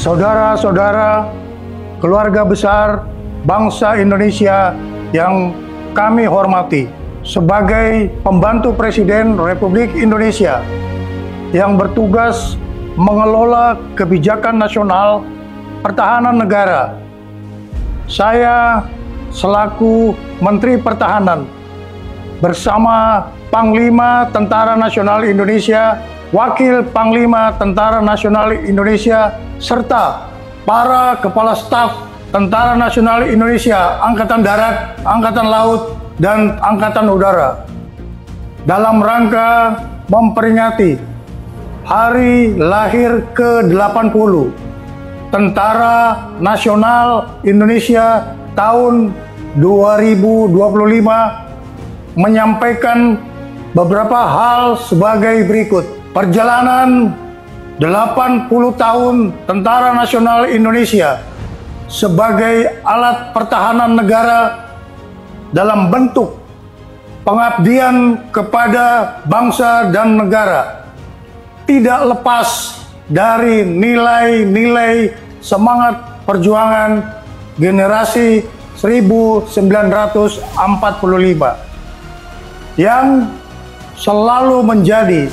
saudara-saudara, keluarga besar bangsa Indonesia yang kami hormati, sebagai pembantu Presiden Republik Indonesia yang bertugas mengelola kebijakan nasional pertahanan negara, saya selaku Menteri Pertahanan bersama Panglima Tentara Nasional Indonesia, Wakil Panglima Tentara Nasional Indonesia, serta para Kepala Staf Tentara Nasional Indonesia, Angkatan Darat, Angkatan Laut, dan Angkatan Udara, dalam rangka memperingati Hari Lahir ke-80 Tentara Nasional Indonesia tahun 2025, menyampaikan beberapa hal sebagai berikut. Perjalanan 80 tahun Tentara Nasional Indonesia sebagai alat pertahanan negara dalam bentuk pengabdian kepada bangsa dan negara tidak lepas dari nilai-nilai semangat perjuangan generasi 1945 yang selalu menjadi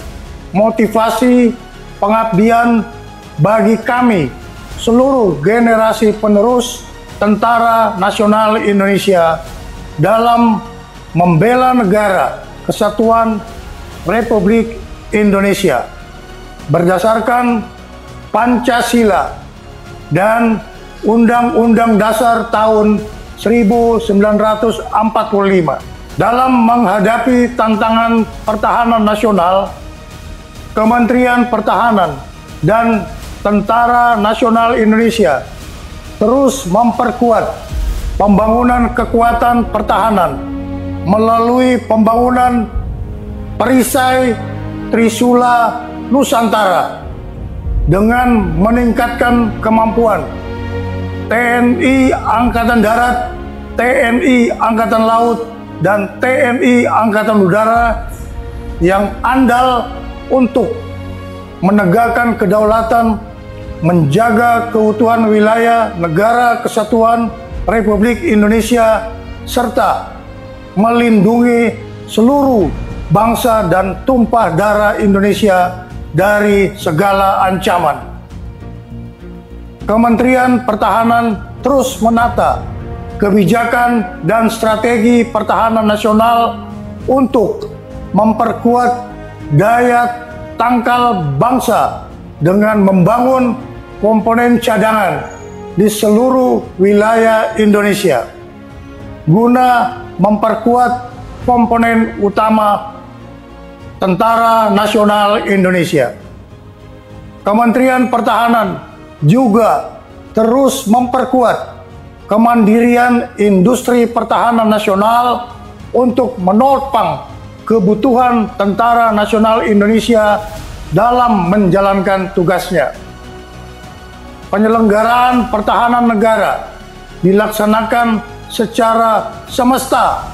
motivasi pengabdian bagi kami seluruh generasi penerus Tentara Nasional Indonesia dalam membela negara kesatuan Republik Indonesia berdasarkan Pancasila dan Undang-Undang Dasar tahun 1945. Dalam menghadapi tantangan pertahanan nasional, Kementerian Pertahanan dan Tentara Nasional Indonesia terus memperkuat pembangunan kekuatan pertahanan melalui pembangunan perisai Trisula Nusantara dengan meningkatkan kemampuan TNI Angkatan Darat, TNI Angkatan Laut, dan TNI Angkatan Udara yang andal untuk menegakkan kedaulatan, menjaga keutuhan wilayah negara kesatuan Republik Indonesia, serta melindungi seluruh bangsa dan tumpah darah Indonesia dari segala ancaman. Kementerian Pertahanan terus menata kebijakan dan strategi pertahanan nasional untuk memperkuat daya tangkal bangsa dengan membangun komponen cadangan di seluruh wilayah Indonesia guna memperkuat komponen utama Tentara Nasional Indonesia. Kementerian Pertahanan juga terus memperkuat kemandirian industri pertahanan nasional untuk menopang kebutuhan Tentara Nasional Indonesia dalam menjalankan tugasnya. Penyelenggaraan pertahanan negara dilaksanakan secara semesta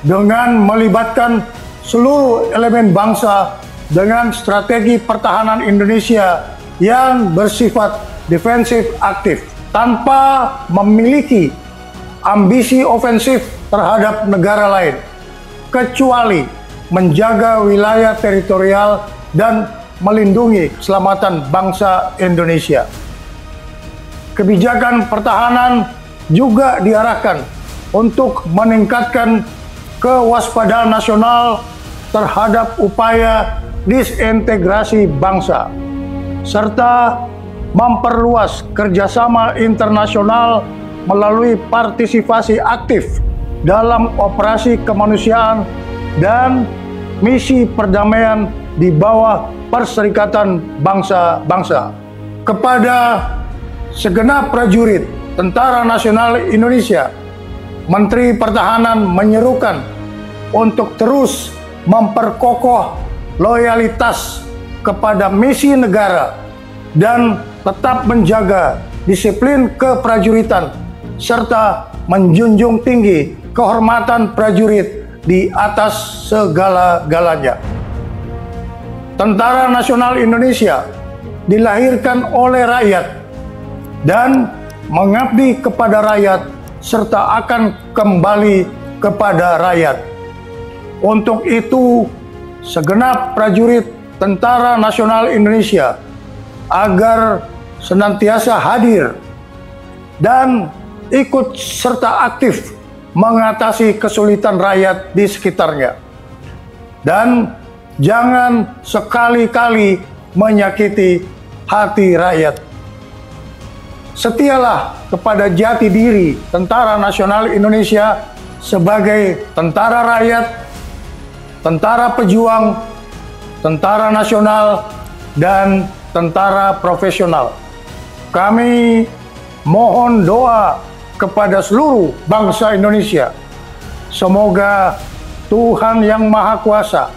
dengan melibatkan seluruh elemen bangsa dengan strategi pertahanan Indonesia yang bersifat defensif aktif tanpa memiliki ambisi ofensif terhadap negara lain, kecuali menjaga wilayah teritorial dan melindungi keselamatan bangsa Indonesia. Kebijakan pertahanan juga diarahkan untuk meningkatkan kewaspadaan nasional terhadap upaya disintegrasi bangsa, serta memperluas kerjasama internasional melalui partisipasi aktif dalam operasi kemanusiaan dan misi perdamaian di bawah Perserikatan Bangsa-Bangsa. Kepada segenap prajurit Tentara Nasional Indonesia, Menteri Pertahanan menyerukan untuk terus memperkokoh loyalitas kepada misi negara dan tetap menjaga disiplin keprajuritan serta menjunjung tinggi kehormatan prajurit di atas segala-galanya. Tentara Nasional Indonesia dilahirkan oleh rakyat dan mengabdi kepada rakyat serta akan kembali kepada rakyat. Untuk itu, segenap prajurit Tentara Nasional Indonesia agar senantiasa hadir dan ikut serta aktif mengatasi kesulitan rakyat di sekitarnya. Dan jangan sekali-kali menyakiti hati rakyat. Setialah kepada jati diri Tentara Nasional Indonesia sebagai tentara rakyat, tentara pejuang, tentara nasional, dan tentara profesional. Kami mohon doa kepada seluruh bangsa Indonesia. Semoga Tuhan Yang Maha Kuasa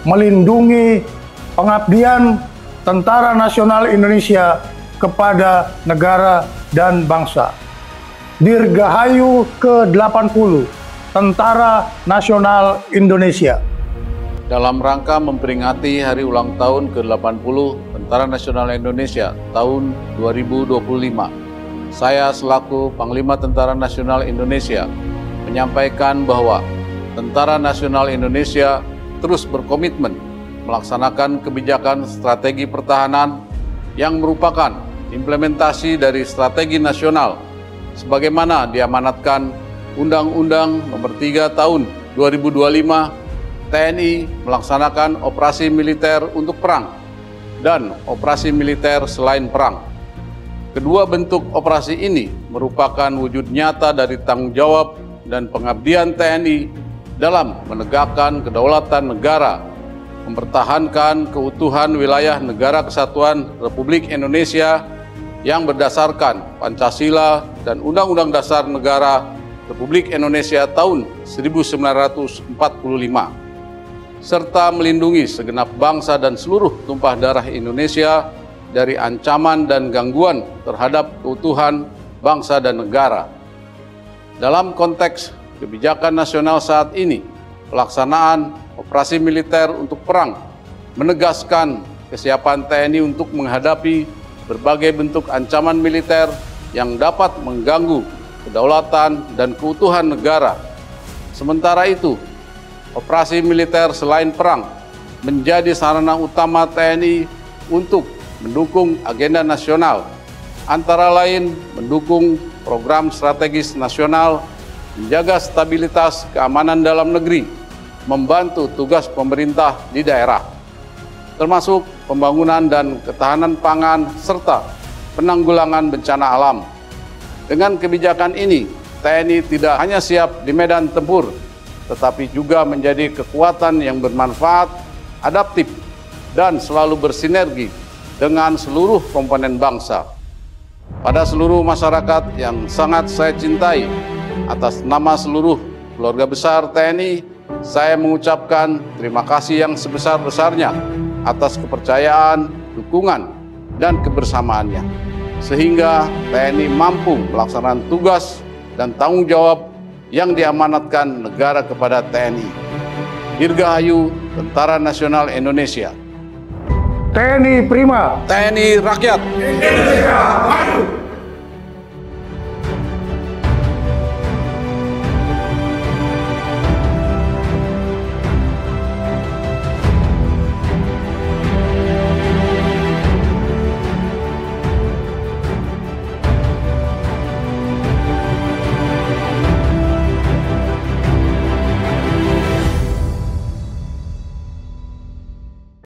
melindungi pengabdian Tentara Nasional Indonesia kepada negara dan bangsa. Dirgahayu ke-80 Tentara Nasional Indonesia. Dalam rangka memperingati hari ulang tahun ke-80 Tentara Nasional Indonesia tahun 2025, saya selaku Panglima Tentara Nasional Indonesia menyampaikan bahwa Tentara Nasional Indonesia terus berkomitmen melaksanakan kebijakan strategi pertahanan yang merupakan implementasi dari strategi nasional sebagaimana diamanatkan Undang-Undang Nomor 3 Tahun 2025 TNI melaksanakan operasi militer untuk perang dan operasi militer selain perang. Kedua bentuk operasi ini merupakan wujud nyata dari tanggung jawab dan pengabdian TNI dalam menegakkan kedaulatan negara, mempertahankan keutuhan wilayah Negara Kesatuan Republik Indonesia yang berdasarkan Pancasila dan Undang-Undang Dasar Negara Republik Indonesia tahun 1945, serta melindungi segenap bangsa dan seluruh tumpah darah Indonesia dari ancaman dan gangguan terhadap keutuhan bangsa dan negara. Dalam konteks kebijakan nasional saat ini, pelaksanaan operasi militer untuk perang menegaskan kesiapan TNI untuk menghadapi berbagai bentuk ancaman militer yang dapat mengganggu kedaulatan dan keutuhan negara. Sementara itu, operasi militer selain perang menjadi sarana utama TNI untuk mendukung agenda nasional, antara lain mendukung program strategis nasional, menjaga stabilitas keamanan dalam negeri, membantu tugas pemerintah di daerah, termasuk pembangunan dan ketahanan pangan serta penanggulangan bencana alam. Dengan kebijakan ini, TNI tidak hanya siap di medan tempur, tetapi juga menjadi kekuatan yang bermanfaat, adaptif, dan selalu bersinergi dengan seluruh komponen bangsa. Pada seluruh masyarakat yang sangat saya cintai, atas nama seluruh keluarga besar TNI, saya mengucapkan terima kasih yang sebesar-besarnya atas kepercayaan, dukungan, dan kebersamaannya, sehingga TNI mampu melaksanakan tugas dan tanggung jawab yang diamanatkan negara kepada TNI. Dirgahayu Tentara Nasional Indonesia. TNI Prima. TNI Rakyat. Indonesia Maju.